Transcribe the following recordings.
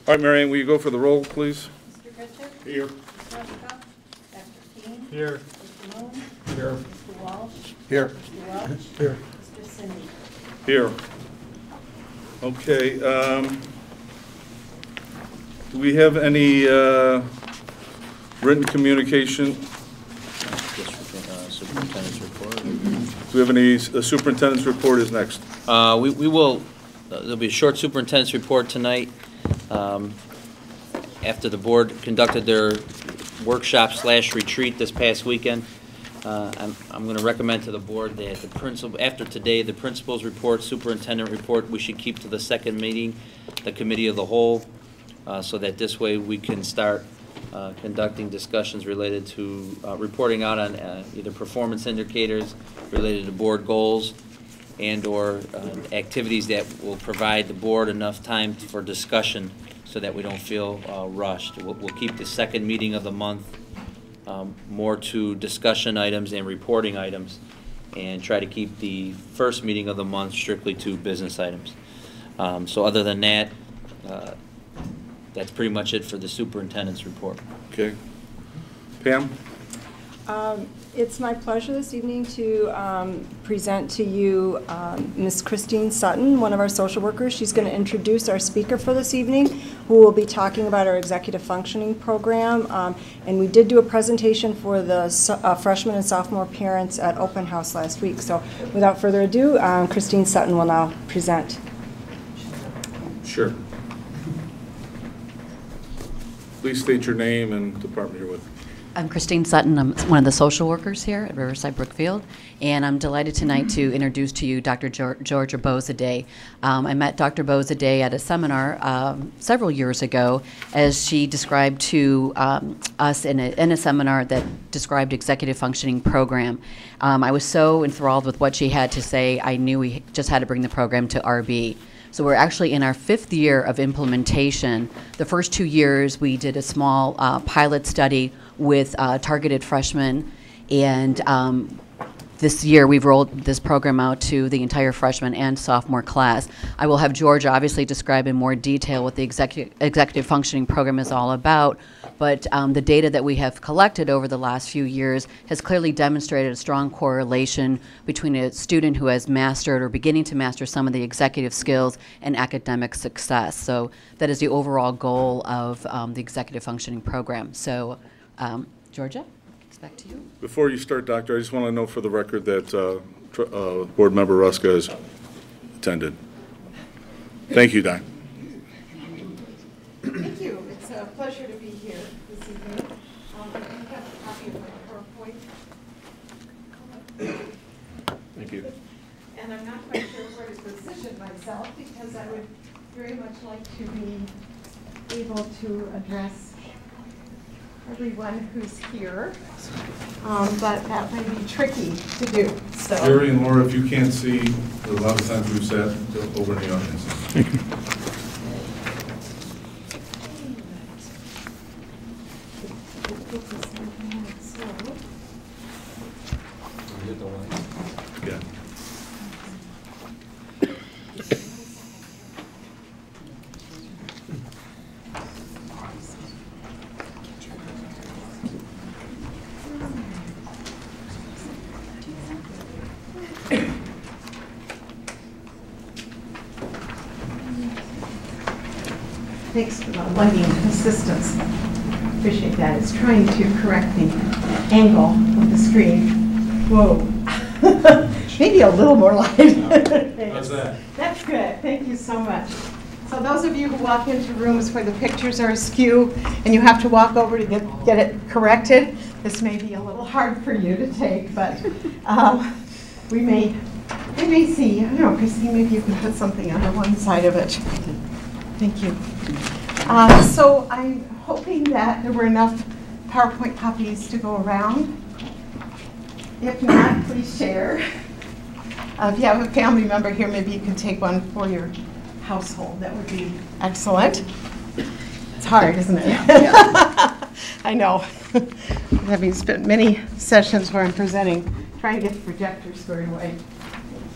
All right, Marianne, will you go for the roll, please? Mr. Christian? Here. Mr. Westcott? Dr. King? Here. Mr. Moon? Here. Mr. Walsh? Here. Mr. Welch? Here. Mr. Cindy? Here. Okay. Do we have any written communication? Superintendent's report. Do we have any, the superintendent's report is next. We will, there'll be a short superintendent's report tonight. After the board conducted their workshop/retreat this past weekend, I'm going to recommend to the board that the principal, after today, the principal's report, superintendent report, we should keep to the second meeting, the committee of the whole, so that this way we can start conducting discussions related to reporting out on either performance indicators related to board goals and or activities that will provide the board enough time for discussion so that we don't feel rushed. We'll keep the second meeting of the month more to discussion items and reporting items, and try to keep the first meeting of the month strictly to business items. So other than that, that's pretty much it for the superintendent's report. Okay. Pam? It's my pleasure this evening to present to you Ms. Christine Sutton, one of our social workers. She's going to introduce our speaker for this evening, who will be talking about our executive functioning program. And we did do a presentation for the freshman and sophomore parents at Open House last week. So without further ado, Christine Sutton will now present. Sure. Please state your name and department you're with. I'm Christine Sutton. I'm one of the social workers here at Riverside Brookfield, and I'm delighted tonight to introduce to you Dr. Georgia Bozaday. I met Dr. Bozaday at a seminar several years ago, as she described to us in a seminar that described executive functioning program. I was so enthralled with what she had to say, I knew we just had to bring the program to RB. So we're actually in our 5th year of implementation. The first 2 years we did a small pilot study with targeted freshmen, and this year we've rolled this program out to the entire freshman and sophomore class. I will have Georgia obviously describe in more detail what the executive functioning program is all about, but the data that we have collected over the last few years has clearly demonstrated a strong correlation between a student who has mastered or beginning to master some of the executive skills and academic success. So that is the overall goal of the executive functioning program. So Georgia, it's back to you. Before you start, Doctor, I just want to know for the record that Board Member Ruska has attended. Thank you, Doc. Thank you. It's a pleasure to be here this evening. I have a copy of my PowerPoint. Thank you. And I'm not quite sure where to position myself, because I would very much like to be able to address everyone who's here, but that might be tricky to do. So, Jerry and Laura, if you can't see, a lot of times we've sat over in the audience. Yeah. thanks for the lighting assistance. Appreciate that. It's trying to correct the angle of the screen. Whoa. Maybe a little more light. How's that? That's good. Thank you so much. So those of you who walk into rooms where the pictures are askew and you have to walk over to get it corrected, this may be a little hard for you to take, but we may see. I don't know, Christine, maybe you can put something on one side of it. Thank you. So I'm hoping that there were enough PowerPoint copies to go around. If not, please share. If you have a family member here, maybe you can take one for your household. That would be excellent. It's hard, isn't it? Yeah. I know. Having spent many sessions where I'm presenting, trying to get the projector squared away.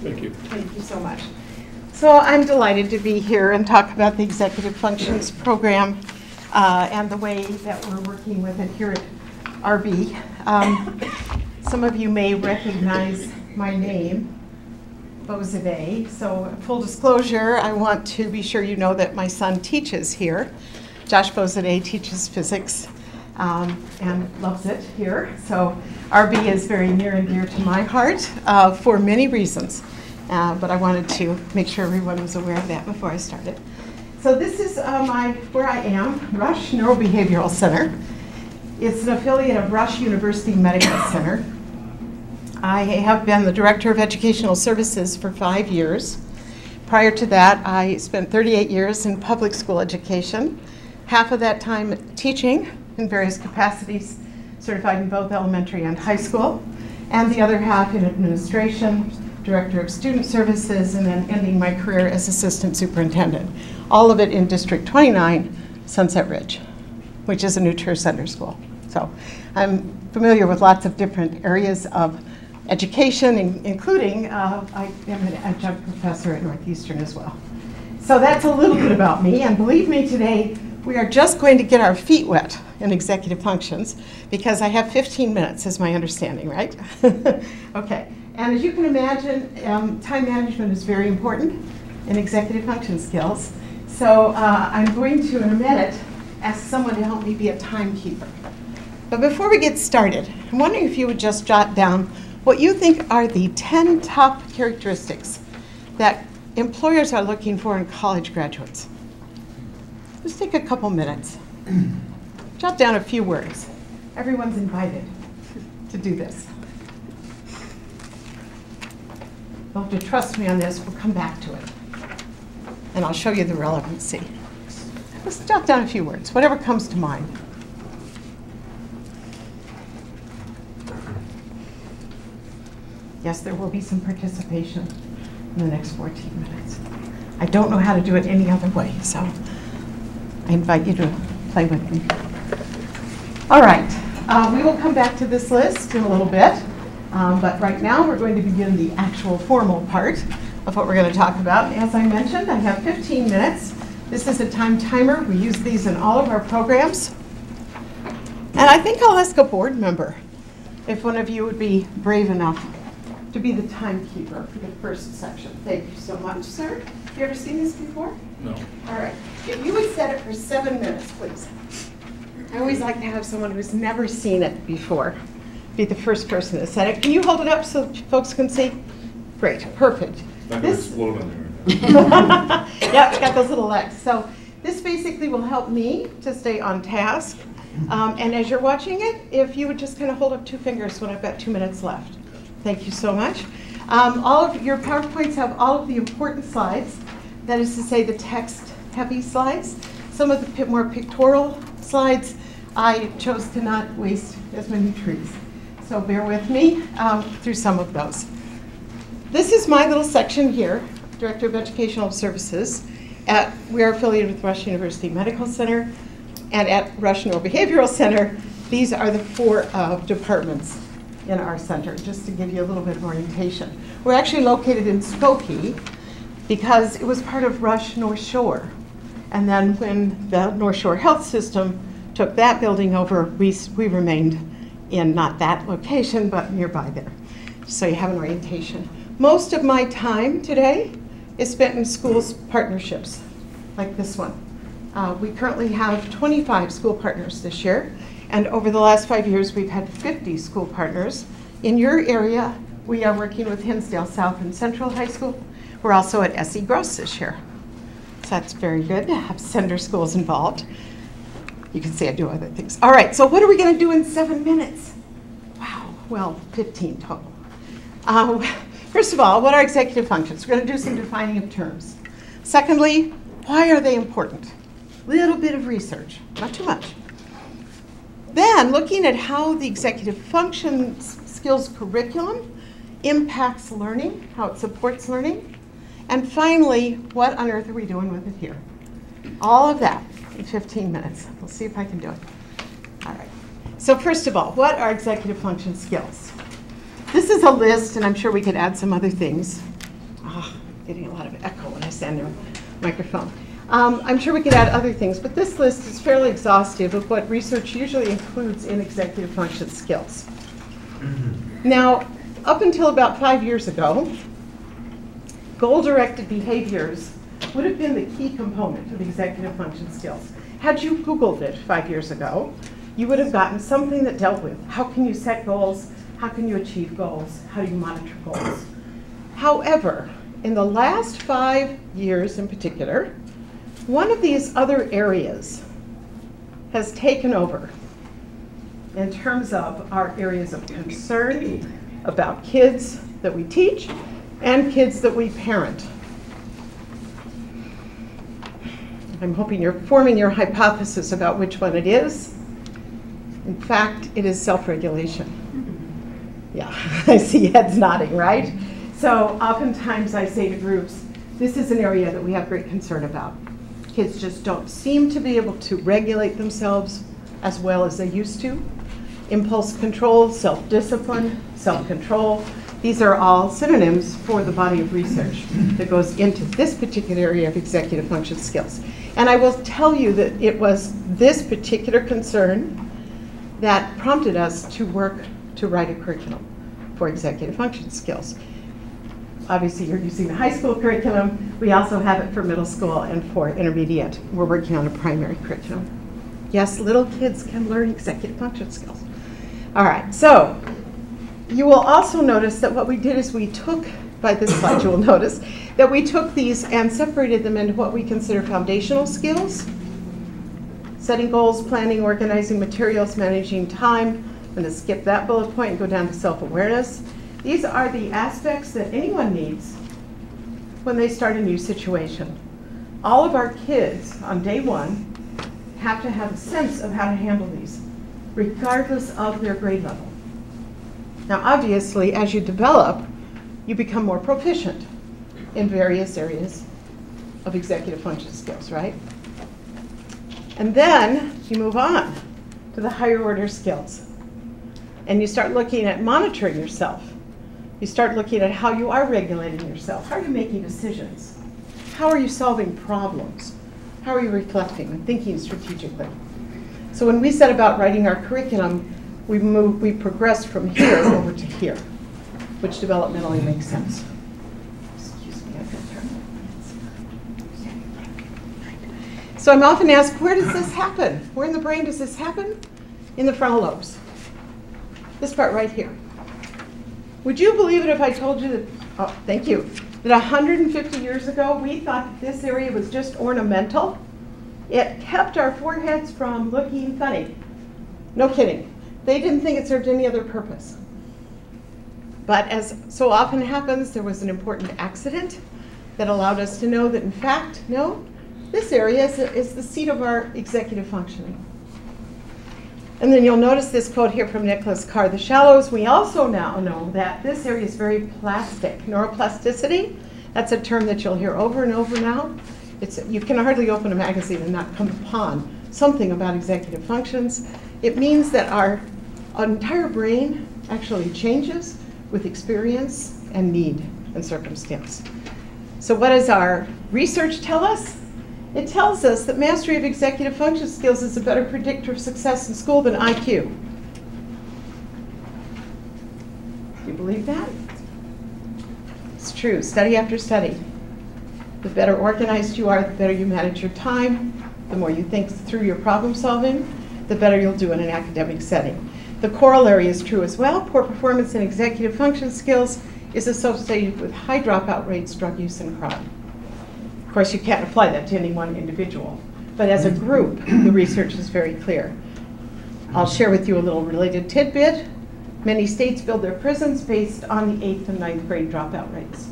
Thank you. Thank you so much. So I'm delighted to be here and talk about the Executive Functions Program and the way that we're working with it here at RB. Some of you may recognize my name, Bozade. So full disclosure, I want to be sure you know that my son teaches here. Josh Bozade teaches physics and loves it here. So RB is very near and dear to my heart for many reasons. But I wanted to make sure everyone was aware of that before I started. So this is where I am, Rush Neurobehavioral Center. It's an affiliate of Rush University Medical Center. I have been the Director of Educational Services for 5 years. Prior to that, I spent 38 years in public school education, half of that time teaching in various capacities, certified in both elementary and high school, and the other half in administration, Director of Student Services, and then ending my career as Assistant Superintendent. All of it in District 29, Sunset Ridge, which is a new Tour Center school. So I'm familiar with lots of different areas of education, including I am an adjunct professor at Northeastern as well. So that's a little bit about me, and believe me, today we are just going to get our feet wet in executive functions because I have 15 minutes is my understanding, right? Okay. And as you can imagine, time management is very important in executive function skills. So I'm going to, in a minute, ask someone to help me be a timekeeper. But before we get started, I'm wondering if you would just jot down what you think are the 10 top characteristics that employers are looking for in college graduates. Just take a couple minutes. Jot down a few words. Everyone's invited to do this. You'll have to trust me on this. We'll come back to it. And I'll show you the relevancy. Just jot down a few words, whatever comes to mind. Yes, there will be some participation in the next 14 minutes. I don't know how to do it any other way, so I invite you to play with me. All right, we will come back to this list in a little bit. But right now, we're going to begin the actual formal part of what we're going to talk about. As I mentioned, I have 15 minutes. This is a time timer. We use these in all of our programs. And I think I'll ask a board member if one of you would be brave enough to be the timekeeper for the first section. Thank you so much, sir. Have you ever seen this before? No. All right. If you would set it for 7 minutes, please. I always like to have someone who's never seen it before be the first person to set it. Can you hold it up so folks can see? Great, perfect. It's not going to explode on there. Yeah, it's got those little legs. So this basically will help me to stay on task. And as you're watching it, if you would just kind of hold up 2 fingers when I've got 2 minutes left. Thank you so much. All of your PowerPoints have all of the important slides. That is to say the text-heavy slides. Some of the more pictorial slides, I chose to not waste as many trees. So bear with me through some of those. This is my little section here, Director of Educational Services. We are affiliated with Rush University Medical Center, and at Rush Neurobehavioral Center, these are the 4 departments in our center, just to give you a little bit of orientation. We're actually located in Skokie because it was part of Rush North Shore. And then when the North Shore Health System took that building over, we remained in not that location, but nearby there. So you have an orientation. Most of my time today is spent in schools partnerships, like this one. We currently have 25 school partners this year, and over the last 5 years, we've had 50 school partners. In your area, we are working with Hinsdale South and Central High School. We're also at S.E. Gross this year. So that's very good to have sender schools involved. You can see I do other things. All right, so what are we going to do in 7 minutes? Wow, well, 15 total. First of all, what are executive functions? We're going to do some defining of terms. Secondly, why are they important? Little bit of research, not too much. Then, looking at how the executive functions skills curriculum impacts learning, how it supports learning. And finally, what on earth are we doing with it here? All of that in 15 minutes. We'll see if I can do it. All right. So first of all, what are executive function skills? This is a list, and I'm sure we could add some other things. getting a lot of echo when I stand near a microphone. I'm sure we could add other things, but this list is fairly exhaustive of what research usually includes in executive function skills. Now, up until about 5 years ago, goal-directed behaviors would have been the key component of executive function skills. Had you Googled it 5 years ago, you would have gotten something that dealt with how can you set goals, how can you achieve goals, how do you monitor goals. However, in the last 5 years in particular, one of these other areas has taken over in terms of our areas of concern about kids that we teach and kids that we parent. I'm hoping you're forming your hypothesis about which one it is. In fact, it is self-regulation. Yeah, I see heads nodding, right? So oftentimes I say to groups, this is an area that we have great concern about. Kids just don't seem to be able to regulate themselves as well as they used to. Impulse control, self-discipline, self-control, these are all synonyms for the body of research that goes into this particular area of executive function skills. And I will tell you that it was this particular concern that prompted us to work to write a curriculum for executive function skills. Obviously, you're using the high school curriculum. We also have it for middle school and for intermediate. We're working on a primary curriculum. Yes, little kids can learn executive function skills. All right, so you will also notice that what we did is we took, by this slide you will notice, that we took these and separated them into what we consider foundational skills: setting goals, planning, organizing materials, managing time. I'm going to skip that bullet point and go down to self-awareness. These are the aspects that anyone needs when they start a new situation. All of our kids on day one have to have a sense of how to handle these, regardless of their grade level. Now, obviously, as you develop, you become more proficient in various areas of executive function skills, right? And then you move on to the higher order skills. And you start looking at monitoring yourself. You start looking at how you are regulating yourself. How are you making decisions? How are you solving problems? How are you reflecting and thinking strategically? So when we set about writing our curriculum, we progressed from here over to here, which developmentally makes sense. Excuse me, I've got to turn. So I'm often asked, where does this happen? Where in the brain does this happen? In the frontal lobes. This part right here. Would you believe it if I told you that, oh, thank you, that 150 years ago we thought that this area was just ornamental? It kept our foreheads from looking funny. No kidding. They didn't think it served any other purpose. But as so often happens, there was an important accident that allowed us to know that, in fact, no, this area is the seat of our executive functioning. And then you'll notice this quote here from Nicholas Carr, the shallows. We also now know that this area is very plastic. Neuroplasticity, that's a term that you'll hear over and over now. You can hardly open a magazine and not come upon something about executive functions. It means that our entire brain actually changes with experience and need and circumstance. So what does our research tell us? It tells us that mastery of executive function skills is a better predictor of success in school than IQ. Do you believe that? It's true, study after study. The better organized you are, the better you manage your time, the more you think through your problem solving, the better you'll do in an academic setting. The corollary is true as well. Poor performance in executive function skills is associated with high dropout rates, drug use, and crime. Of course, you can't apply that to any one individual, but as a group, the research is very clear. I'll share with you a little related tidbit. Many states build their prisons based on the 8th and 9th grade dropout rates,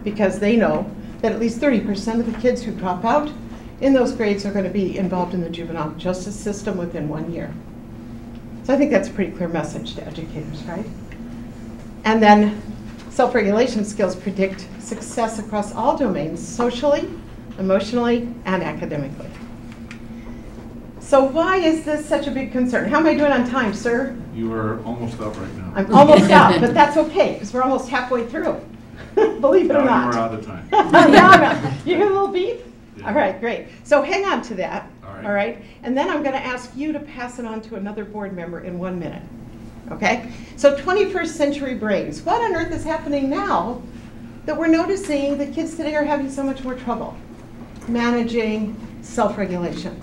because they know that at least 30% of the kids who drop out in those grades are going to be involved in the juvenile justice system within 1 year. So I think that's a pretty clear message to educators, right? And then self-regulation skills predict success across all domains, socially, emotionally, and academically. So why is this such a big concern? How am I doing on time, sir? You are almost up right now. I'm almost up, but that's okay, because we're almost halfway through. Believe it or Now not. you are out of time. No. You hear a little beep? Yeah. All right, great. So hang on to that. All right. And then I'm going to ask you to pass it on to another board member in 1 minute. Okay? So 21st century brains. What on earth is happening now that we're noticing that kids today are having so much more trouble managing self-regulation?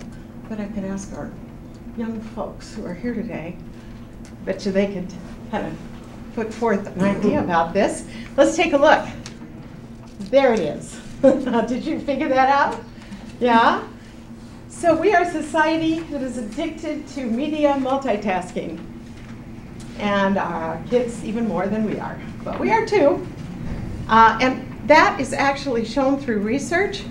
But I could ask our young folks who are here today. Bet you they could kind of put forth an idea about this. Let's take a look. There it is. Did you figure that out? Yeah? So we are a society that is addicted to media multitasking. And our kids even more than we are. But we are too. And that is actually shown through research.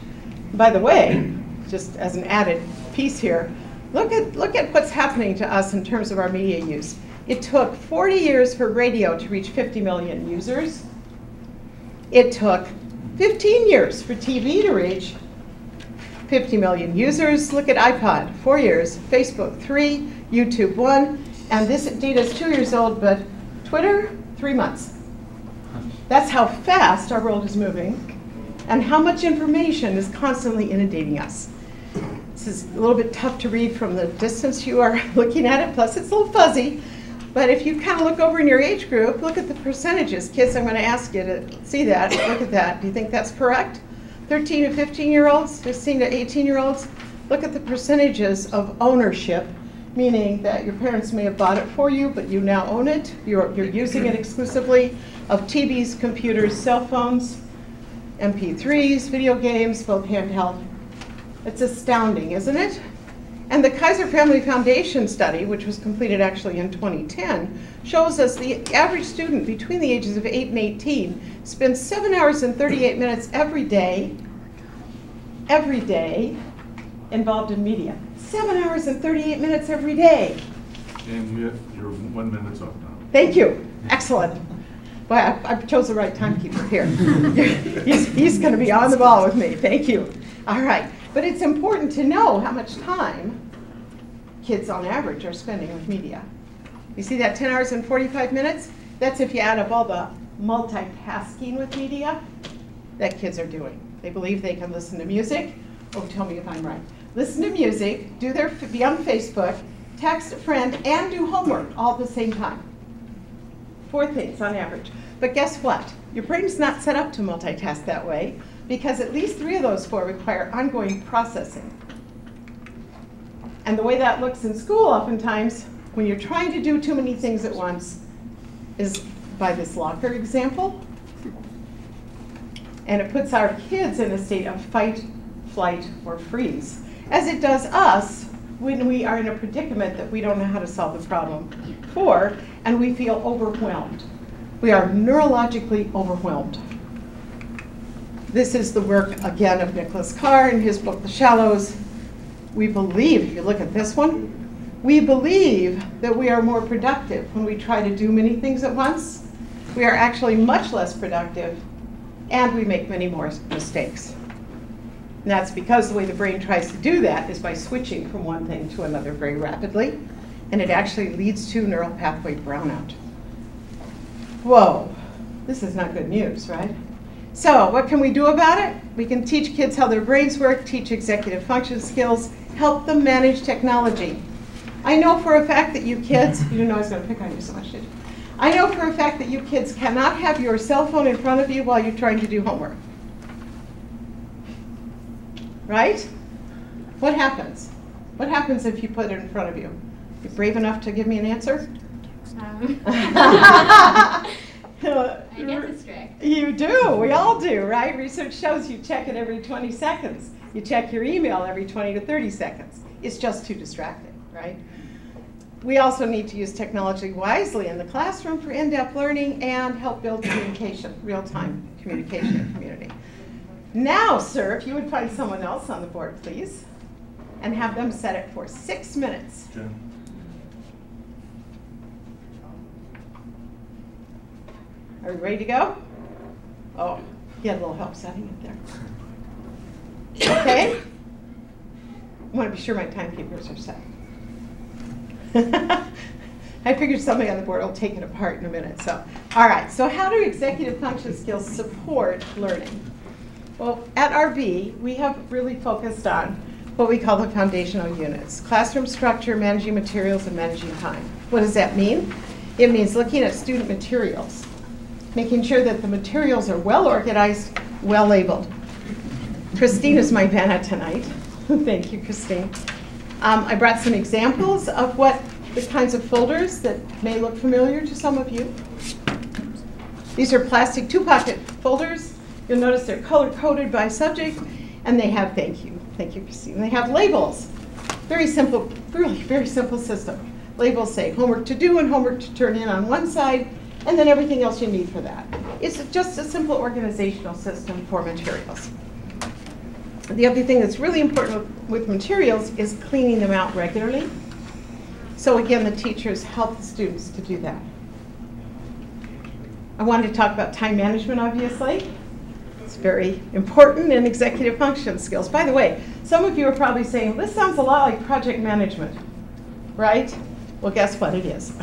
By the way, just as an added piece here, look at what's happening to us in terms of our media use. It took 40 years for radio to reach 50 million users. It took 15 years for TV to reach 50 million users. Look at iPod, 4 years, Facebook, 3, YouTube, 1, and this data is 2 years old, but Twitter, 3 months. That's how fast our world is moving and how much information is constantly inundating us. This is a little bit tough to read from the distance you are looking at it, plus it's a little fuzzy. But if you kind of look over in your age group, look at the percentages. Kids, I'm going to ask you to see that. Look at that. Do you think that's correct? 13 to 15-year-olds, 16 to 18-year-olds. Look at the percentages of ownership, meaning that your parents may have bought it for you, but you now own it. You're using it exclusively, of TVs, computers, cell phones, MP3s, video games, both handheld. It's astounding, isn't it? And the Kaiser Family Foundation study, which was completed actually in 2010, shows us the average student between the ages of 8 and 18 spends 7 hours and 38 minutes every day involved in media. 7 hours and 38 minutes every day. And you're 1 minute's up now. Thank you. Excellent. Well, I chose the right timekeeper here. He's going to be on the ball with me. Thank you. All right. But it's important to know how much time kids on average are spending with media. You see that 10 hours and 45 minutes? That's if you add up all the multitasking with media that kids are doing. They believe they can listen to music. Oh, tell me if I'm right. Listen to music, be on Facebook, text a friend, and do homework all at the same time. 4 things on average. But guess what? Your brain's not set up to multitask that way, because at least 3 of those 4 require ongoing processing. And the way that looks in school oftentimes, when you're trying to do too many things at once, is by this locker example. And it puts our kids in a state of fight, flight, or freeze, as it does us when we are in a predicament that we don't know how to solve the problem for, and we feel overwhelmed. We are neurologically overwhelmed. This is the work, again, of Nicholas Carr in his book, The Shallows. We believe, if you look at this one, we believe that we are more productive when we try to do many things at once. We are actually much less productive, and we make many more mistakes. And that's because the way the brain tries to do that is by switching from one thing to another very rapidly, and it actually leads to neural pathway brownout. Whoa, this is not good news, right? So what can we do about it? We can teach kids how their brains work, teach executive function skills, help them manage technology. I know for a fact that you kids, you didn't know I was going to pick on you so much, did you? I know for a fact that you kids cannot have your cell phone in front of you while you're trying to do homework. Right? What happens? What happens if you put it in front of you? You brave enough to give me an answer? I get distracted. You do. We all do, right? Research shows you check it every 20 seconds. You check your email every 20 to 30 seconds. It's just too distracting, right? We also need to use technology wisely in the classroom for in-depth learning and help build communication, real-time communication in community. Now, sir, if you would find someone else on the board, please, and have them set it for 6 minutes. Jen. Are we ready to go? Oh, you had a little help setting it there. Okay? I want to be sure my timekeepers are set. I figured somebody on the board will take it apart in a minute. So, all right, so how do executive function skills support learning? Well, at RB, we have really focused on what we call the foundational units: classroom structure, managing materials, and managing time. What does that mean? It means looking at student materials, making sure that the materials are well organized, well labeled. Christine is my Vanna tonight. Thank you, Christine. I brought some examples of what the kinds of folders that may look familiar to some of you. These are plastic two-pocket folders. You'll notice they're color-coded by subject, and they have, thank you, Christine, they have labels. Very simple, really very simple system. Labels say homework to do and homework to turn in on one side, and then everything else you need for that. It's just a simple organizational system for materials. The other thing that's really important with materials is cleaning them out regularly. So again, the teachers help the students to do that. I wanted to talk about time management, obviously. It's very important in executive function skills. By the way, some of you are probably saying, this sounds a lot like project management, right? Well, guess what it is.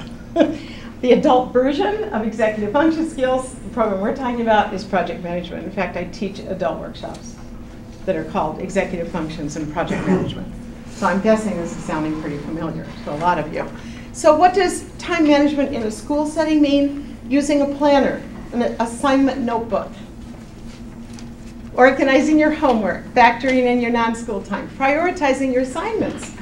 The adult version of executive function skills, the program we're talking about, is project management. In fact, I teach adult workshops that are called executive functions and project management. So I'm guessing this is sounding pretty familiar to a lot of you. So what does time management in a school setting mean? Using a planner, an assignment notebook, organizing your homework, factoring in your non-school time, prioritizing your assignments,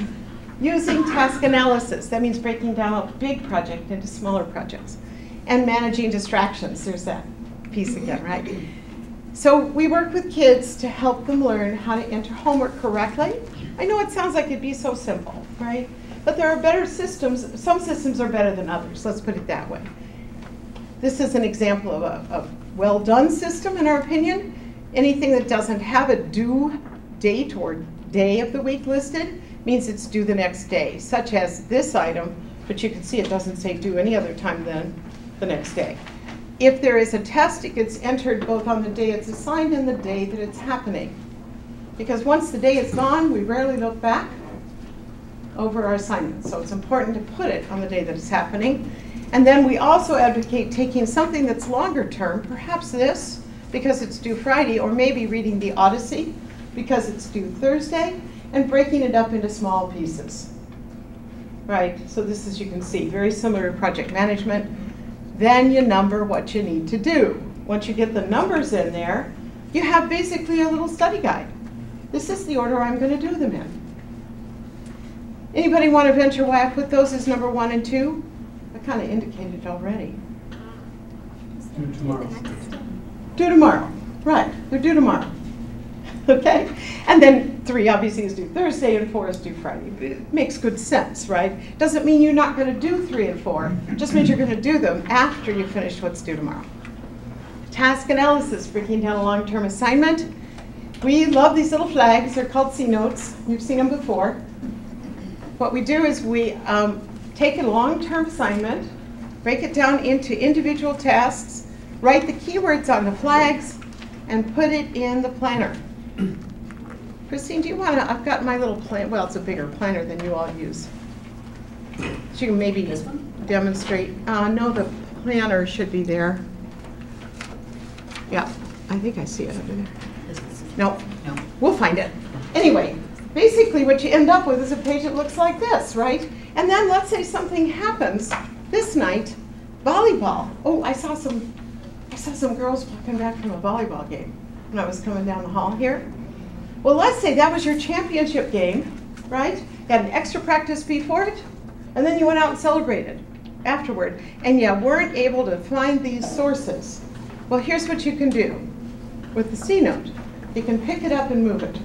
using task analysis. That means breaking down a big project into smaller projects, and managing distractions. There's that piece again, right? So we work with kids to help them learn how to enter homework correctly. I know it sounds like it'd be so simple, right? But there are better systems. Some systems are better than others. Let's put it that way. This is an example of a well-done system, in our opinion. Anything that doesn't have a due date or day of the week listed means it's due the next day, such as this item, but you can see it doesn't say due any other time than the next day. If there is a test, it gets entered both on the day it's assigned and the day that it's happening. Because once the day is gone, we rarely look back over our assignments. So it's important to put it on the day that it's happening. And then we also advocate taking something that's longer term, perhaps this, because it's due Friday, or maybe reading the Odyssey, because it's due Thursday, and breaking it up into small pieces. Right, so this, as you can see, very similar to project management. Then you number what you need to do. Once you get the numbers in there, you have basically a little study guide. This is the order I'm going to do them in. Anybody want to venture why I put those as number 1 and 2? I kind of indicated it already. Due tomorrow. Due tomorrow. Right, they're due tomorrow. Okay? And then 3 obviously is due Thursday and 4 is due Friday. It makes good sense, right? Doesn't mean you're not going to do 3 and 4. Just means you're going to do them after you finish what's due tomorrow. Task analysis, breaking down a long-term assignment. We love these little flags. They're called C notes. You've seen them before. What we do is we take a long-term assignment, break it down into individual tasks, write the keywords on the flags, and put it in the planner. Christine, do you want to, I've got my little plan, well, it's a bigger planner than you all use. So you can maybe demonstrate. No, the planner should be there. Yeah, I think I see it over there. No, we'll find it. Anyway, basically what you end up with is a page that looks like this, right? And then let's say something happens this night, volleyball. Oh, I saw some girls walking back from a volleyball game when I was coming down the hall here. Well, let's say that was your championship game, right? You had an extra practice before it, and then you went out and celebrated afterward, and you weren't able to find these sources. Well, here's what you can do with the C note. You can pick it up and move it,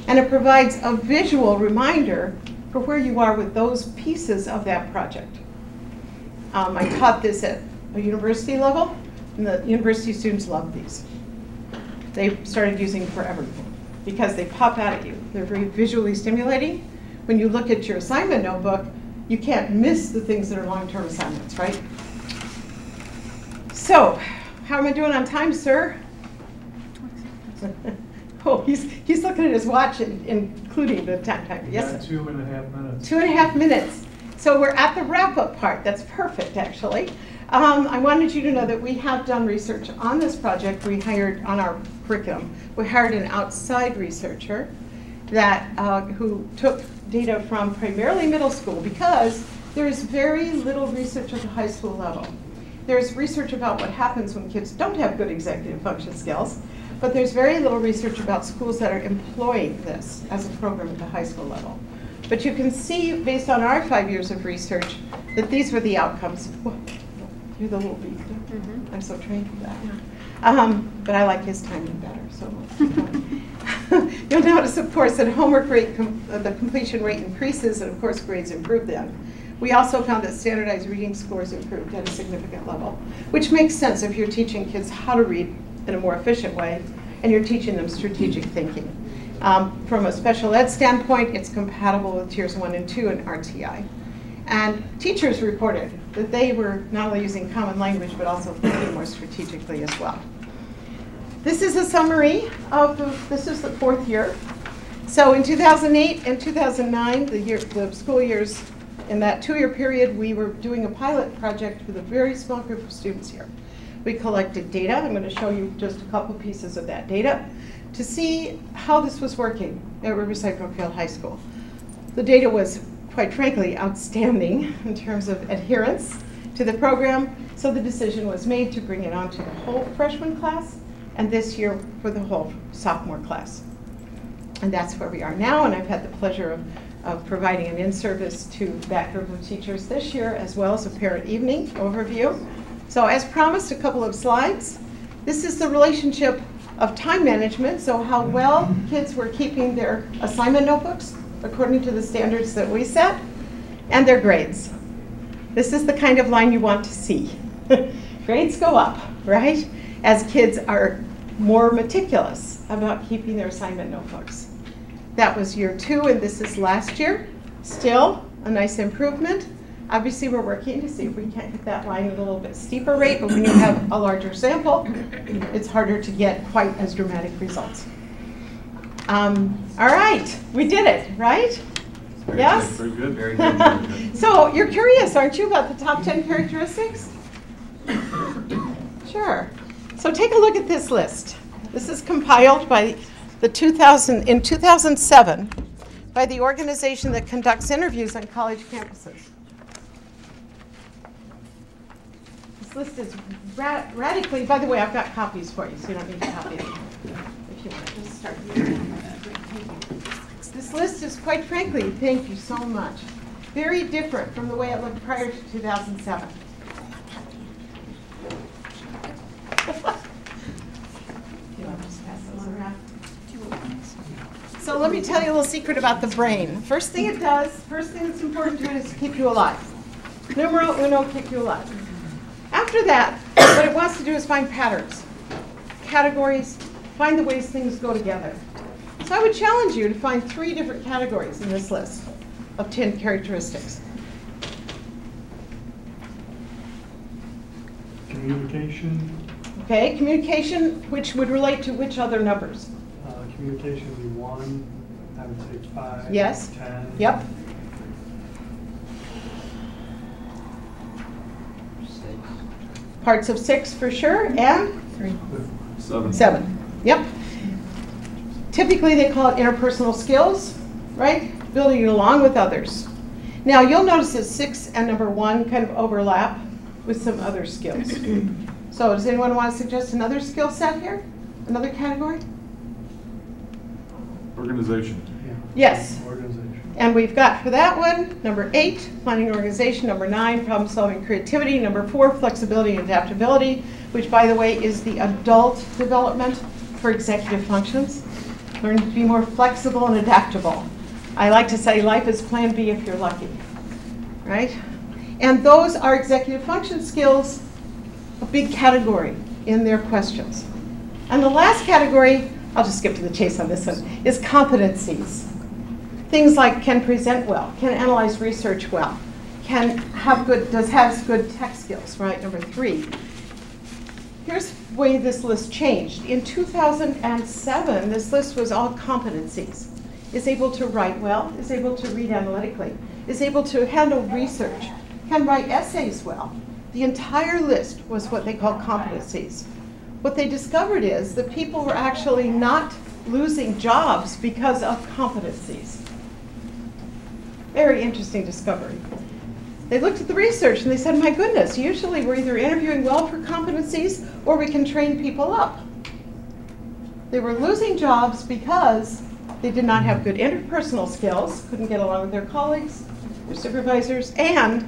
and it provides a visual reminder for where you are with those pieces of that project. I taught this at a university level, and the university students love these. They started using them for everything because they pop out at you. They're very visually stimulating. When you look at your assignment notebook, you can't miss the things that are long-term assignments, right? So, how am I doing on time, sir? Oh, he's looking at his watch, including the time. Yes, sir. 2.5 minutes. 2.5 minutes. So we're at the wrap-up part. That's perfect, actually. I wanted you to know that we have done research on this project. We hired, on our curriculum, we hired an outside researcher that, who took data from primarily middle school, because there is very little research at the high school level. There's research about what happens when kids don't have good executive function skills, but there's very little research about schools that are employing this as a program at the high school level. But you can see, based on our 5 years of research, that these were the outcomes. Whoa, you're the little beast. I'm so trained for that. But I like his timing better, so you'll notice, of course, that homework rate, the completion rate increases, and of course grades improve then. We also found that standardized reading scores improved at a significant level, which makes sense if you're teaching kids how to read in a more efficient way, and you're teaching them strategic thinking. From a special ed standpoint, it's compatible with tiers 1 and 2 in RTI. And teachers reported that they were not only using common language, but also thinking more strategically as well. This is a summary of this is the 4th year. So in 2008 and 2009, the school years, in that 2-year period, we were doing a pilot project with a very small group of students here. We collected data. I'm going to show you just a couple pieces of that data to see how this was working at Riverside Brookfield High School. The data was, quite frankly, outstanding in terms of adherence to the program, so the decision was made to bring it on to the whole freshman class, and this year for the whole sophomore class. And that's where we are now, and I've had the pleasure of providing an in-service to that group of teachers this year, as well as a parent evening overview. So as promised, a couple of slides. This is the relationship of time management, so how well kids were keeping their assignment notebooks according to the standards that we set, and their grades. This is the kind of line you want to see. Grades go up, right? As kids are more meticulous about keeping their assignment notebooks. That was year 2, and this is last year. Still a nice improvement. Obviously, we're working to see if we can't get that line at a little bit steeper rate, but when you have a larger sample, it's harder to get quite as dramatic results. All right, we did it, right? Yes? Very good. Very good. So you're curious, aren't you, about the top 10 characteristics? Sure. So take a look at this list. This is compiled by in 2007 by the organization that conducts interviews on college campuses. This list is radically, by the way, I've got copies for you, so you don't need to copy them if you want to just start using them. This list is, quite frankly, thank you so much, very different from the way it looked prior to 2007. So let me tell you a little secret about the brain. First thing it does, first thing that's important to it is to keep you alive. Numero uno, keep you alive. After that, what it wants to do is find patterns, categories, find the ways things go together. So I would challenge you to find 3 different categories in this list of 10 characteristics. Communication. Okay, communication, which would relate to which other numbers? Communication would be 1, I would say 5, Yes. 10. Yep. Parts of 6 for sure, and 7. Yep. Typically they call it interpersonal skills, right? Building it along with others. Now you'll notice that 6 and number 1 kind of overlap with some other skills. So does anyone want to suggest another skill set here? Another category? Organization. Yeah. Yes. Organization. And we've got for that one, number 8, planning and organization, number 9, problem solving creativity, number 4, flexibility and adaptability, which by the way is the adult development for executive functions. Learn to be more flexible and adaptable. I like to say life is plan B if you're lucky, right? And those are executive function skills, a big category in their questions. And the last category, I'll just skip to the chase on this one, is competencies. Things like can present well, can analyze research well, has good tech skills, right? Number 3. Here's the way this list changed. In 2007, this list was all competencies. Is able to write well, is able to read analytically. is able to handle research, can write essays well. The entire list was what they call competencies. What they discovered is that people were actually not losing jobs because of competencies. Very interesting discovery. They looked at the research and they said, my goodness, usually we're either interviewing well for competencies or we can train people up. They were losing jobs because they did not have good interpersonal skills, couldn't get along with their colleagues, their supervisors, and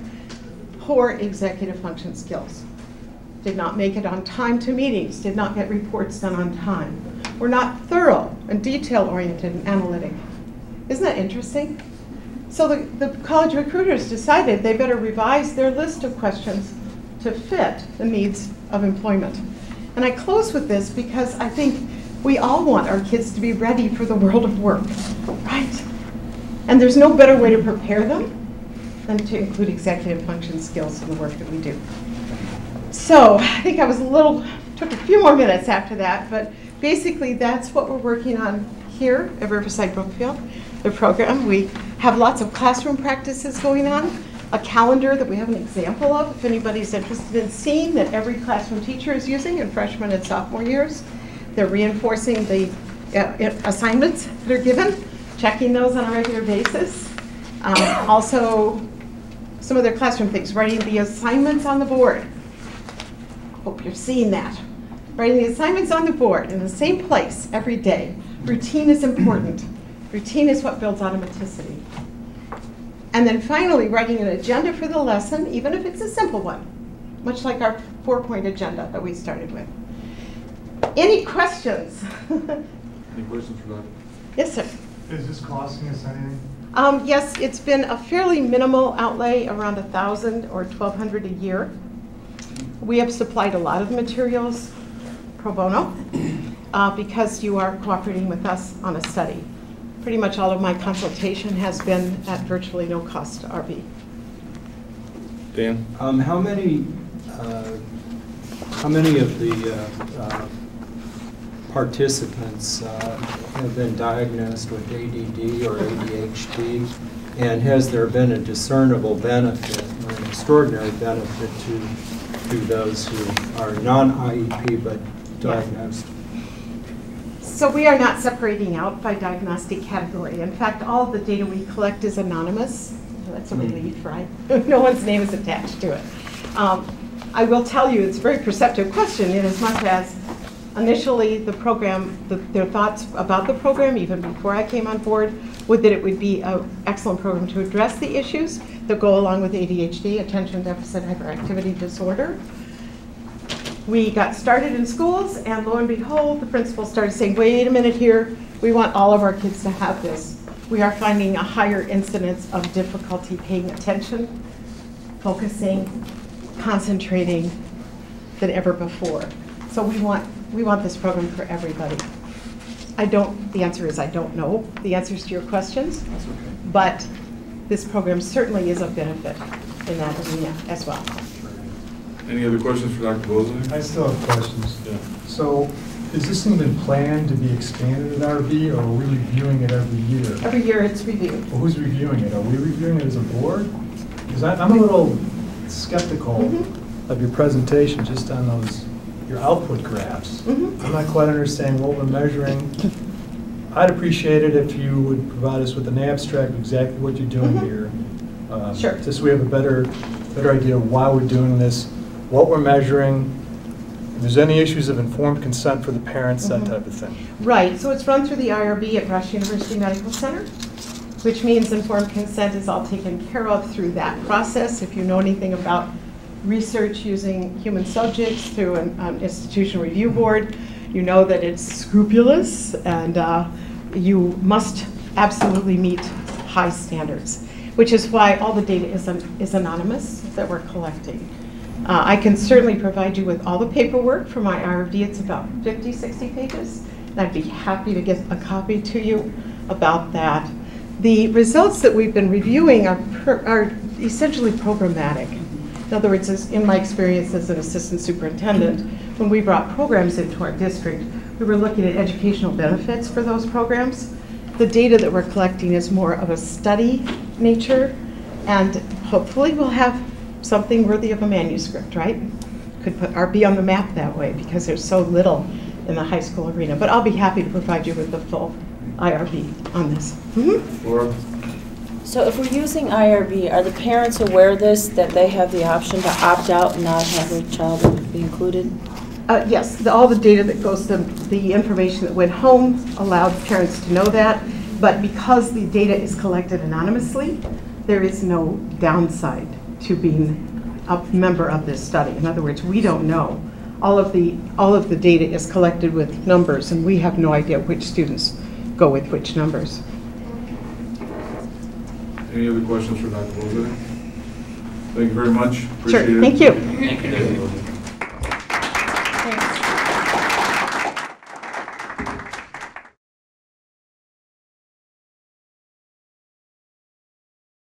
poor executive function skills. Did not make it on time to meetings, did not get reports done on time, were not thorough and detail-oriented and analytic. Isn't that interesting? So the college recruiters decided they better revise their list of questions to fit the needs of employment. And I close with this because I think we all want our kids to be ready for the world of work, right? And there's no better way to prepare them than to include executive function skills in the work that we do. So I think I was took a few more minutes after that, but basically that's what we're working on here at Riverside Brookfield, the program. We have lots of classroom practices going on, a calendar that we have an example of if anybody's interested in seeing that every classroom teacher is using in freshman and sophomore years. They're reinforcing the assignments that are given, checking those on a regular basis. Also, some of their classroom things, writing the assignments on the board. Hope you're seeing that. Writing the assignments on the board in the same place every day. Routine is important. Routine is what builds automaticity. And then finally, writing an agenda for the lesson, even if it's a simple one, much like our 4-point agenda that we started with. Any questions? Any questions for Dr.? Yes, sir. Is this costing us anything? Yes, it's been a fairly minimal outlay, around $1,000 or $1,200 a year. We have supplied a lot of materials pro bono because you are cooperating with us on a study. Pretty much all of my consultation has been at virtually no cost to RB. Dan? How many of the participants have been diagnosed with ADD or ADHD, and has there been a discernible benefit or an extraordinary benefit to those who are non-IEP but diagnosed? So we are not separating out by diagnostic category. In fact, all of the data we collect is anonymous. That's a relief, right? No one's name is attached to it. I will tell you it's a very perceptive question in as much as initially the program, their thoughts about the program, even before I came on board, were that it would be an excellent program to address the issues that go along with ADHD, attention deficit hyperactivity disorder. We got started in schools, and lo and behold, the principal started saying, wait a minute here, we want all of our kids to have this. We are finding a higher incidence of difficulty paying attention, focusing, concentrating than ever before. So we want this program for everybody. The answer is I don't know the answers to your questions, but this program certainly is of benefit in that arena as well. Any other questions for Dr. Bozak? I still have questions. Yeah. So, is this thing been planned to be expanded at RB, or are we reviewing it every year? Every year it's reviewed. Well, who's reviewing it? Are we reviewing it as a board? Because I'm a little skeptical of your presentation just on your output graphs. I'm not quite understanding what we're measuring. I'd appreciate it if you would provide us with an abstract of exactly what you're doing here. Sure. Just so we have a better idea of why we're doing this, what we're measuring, if there's any issues of informed consent for the parents, that type of thing. Right, so it's run through the IRB at Rush University Medical Center, which means informed consent is all taken care of through that process. If you know anything about research using human subjects through an institution review board, you know that it's scrupulous and you must absolutely meet high standards, which is why all the data is anonymous that we're collecting. I can certainly provide you with all the paperwork for my IRD. It's about 50, 60 pages. And I'd be happy to get a copy to you about that. The results that we've been reviewing are essentially programmatic. In other words, in my experience as an assistant superintendent, when we brought programs into our district, we were looking at educational benefits for those programs. The data that we're collecting is more of a study nature And hopefully we'll have something worthy of a manuscript, right? Could put or be on the map that way because there's so little in the high school arena. But I'll be happy to provide you with the full IRB on this. Laura? So if we're using IRB, are the parents aware of this, that they have the option to opt out and not have their child be included? Yes, all the data that goes to the information that went home allowed parents to know that. But because the data is collected anonymously, there is no downside to being a member of this study. In other words, we don't know. All of the data is collected with numbers, and we have no idea which students go with which numbers. Any other questions for Dr. Bozade? Thank you very much. Sure, Appreciate it. thank you. Thank you.